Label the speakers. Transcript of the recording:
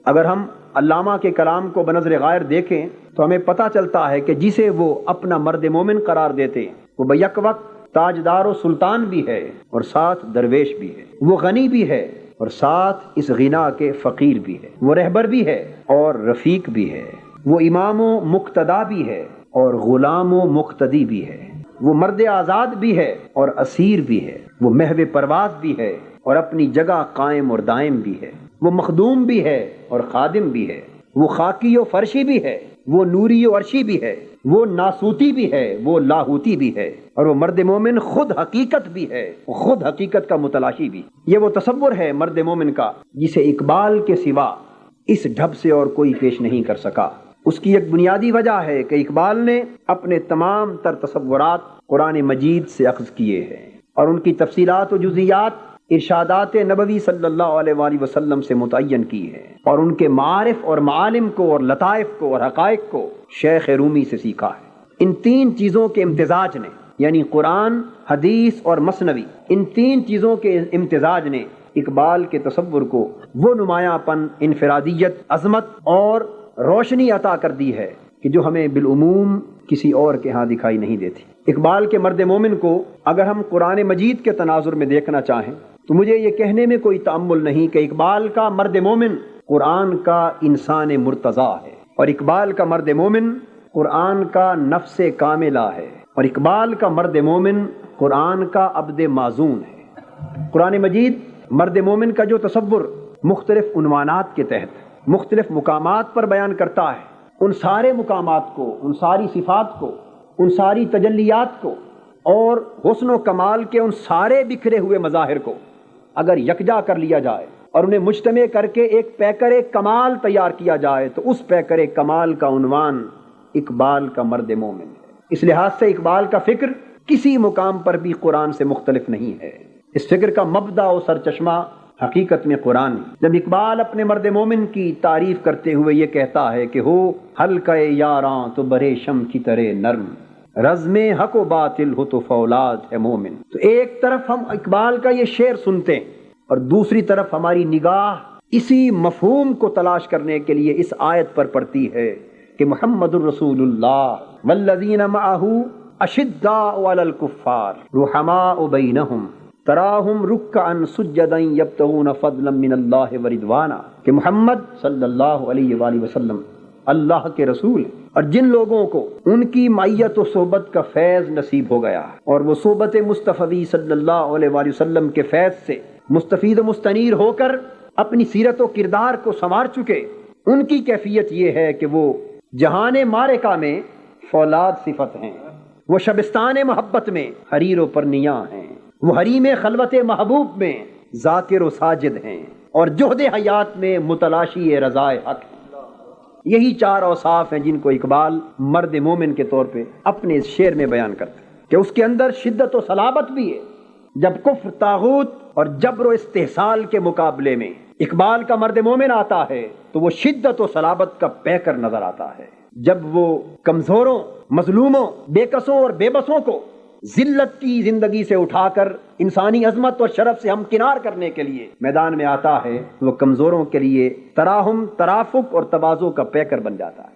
Speaker 1: اگر ہم علامہ کے کلام کو بنظر غائر دیکھیں تو ہمیں پتہ چلتا ہے کہ جسے وہ اپنا مرد مومن قرار دیتے وہ بیک وقت تاجدار و سلطان بھی ہے اور ساتھ درویش بھی ہے، وہ غنی بھی ہے اور ساتھ اس غنا کے فقیر بھی ہے، وہ رہبر بھی ہے اور رفیق بھی ہے، وہ امام و مقتدا بھی ہے اور غلام و مقتدی بھی ہے، وہ مرد آزاد بھی ہے اور اسیر بھی ہے، وہ محو پرواز بھی ہے اور اپنی جگہ قائم اور دائم بھی ہے، وہ مخدوم بھی ہے اور خادم بھی ہے، وہ خاکی و فرشی بھی ہے، وہ نوری و عرشی بھی ہے، وہ ناسوتی بھی ہے، وہ لاہوتی بھی ہے، اور وہ مرد مومن خود حقیقت بھی ہے، وہ خود حقیقت کا متلاشی بھی۔ یہ وہ تصور ہے مرد مومن کا جسے اقبال کے سوا اس ڈھب سے اور کوئی پیش نہیں کر سکا۔ اس کی ایک بنیادی وجہ ہے کہ اقبال نے اپنے تمام تر تصورات قرآن مجید سے اخذ کیے ہیں اور ان کی تفصیلات و جزئیات ارشادات نبوی صلی اللہ علیہ وآلہ وسلم سے متعین کی ہے، اور ان کے معارف اور معالم کو اور لطائف کو اور حقائق کو شیخ رومی سے سیکھا ہے۔ ان تین چیزوں کے امتزاج نے، یعنی قرآن، حدیث اور مثنوی، ان تین چیزوں کے امتزاج نے اقبال کے تصور کو وہ نمایاں پن، انفرادیت، عظمت اور روشنی عطا کر دی ہے کہ جو ہمیں بالعموم کسی اور کے ہاں دکھائی نہیں دیتی۔ اقبال کے مرد مومن کو اگر ہم قرآن مجید کے تناظر میں دیکھنا چاہیں تو مجھے یہ کہنے میں کوئی تأمل نہیں کہ اقبال کا مرد مومن قرآن کا انسان مرتضیٰ ہے، اور اقبال کا مرد مومن قرآن کا نفس کاملہ ہے، اور اقبال کا مرد مومن قرآن کا عبد معزون ہے۔ قرآن مجید مرد مومن کا جو تصور مختلف عنوانات کے تحت مختلف مقامات پر بیان کرتا ہے، ان سارے مقامات کو، ان ساری صفات کو، ان ساری تجلیات کو اور حسن و کمال کے ان سارے بکھرے ہوئے مظاہر کو اگر یکجا کر لیا جائے اور انہیں مجتمع کر کے ایک پیکر کمال تیار کیا جائے تو اس پیکر کمال کا عنوان اقبال کا مرد مومن ہے۔ اس لحاظ سے اقبال کا فکر کسی مقام پر بھی قرآن سے مختلف نہیں ہے۔ اس فکر کا مبدا و سرچشمہ حقیقت میں قرآن ہے۔ جب اقبال اپنے مرد مومن کی تعریف کرتے ہوئے یہ کہتا ہے کہ ہو حلقہ یاراں تو برے شم کی طرح نرم، رزم حق و باطل ہو تو فولاد ہے مومن، تو ایک طرف ہم اقبال کا یہ شعر سنتے ہیں اور دوسری طرف ہماری نگاہ اسی مفہوم کو تلاش کرنے کے لیے اس آیت پر پڑتی ہے کہ محمد الرسول اللہ والذین معہ اشداء علی الکفار رحماء بینہم تراہم رکعا سجدا یبتغون فضلا من اللہ ورضوانا، کہ محمد صلی اللہ علیہ وآلہ وسلم اللہ کے رسول ہیں، اور جن لوگوں کو ان کی معیت و صحبت کا فیض نصیب ہو گیا اور وہ صحبت مصطفی صلی اللہ علیہ وآلہ وسلم کے فیض سے مستفید و مستنیر ہو کر اپنی سیرت و کردار کو سنوار چکے، ان کی کیفیت یہ ہے کہ وہ جہان مارکہ میں فولاد صفت ہیں، وہ شبستان محبت میں حریر و پرنیاں ہیں، وہ حریم خلوت محبوب میں ذاکر و ساجد ہیں، اور جہد حیات میں متلاشی رضائے حق ہیں۔ یہی چار اوصاف ہیں جن کو اقبال مرد مومن کے طور پہ اپنے اس شعر میں بیان کرتے ہیں کہ اس کے اندر شدت و صلابت بھی ہے۔ جب کفر، طاغوت اور جبر و استحصال کے مقابلے میں اقبال کا مرد مومن آتا ہے تو وہ شدت و صلابت کا پیکر نظر آتا ہے۔ جب وہ کمزوروں، مظلوموں، بے کسوں اور بے بسوں کو ذلت کی زندگی سے اٹھا کر انسانی عظمت اور شرف سے ہمکنار کرنے کے لیے میدان میں آتا ہے، وہ کمزوروں کے لیے تراحم، ترافق اور تواضع کا پیکر بن جاتا ہے۔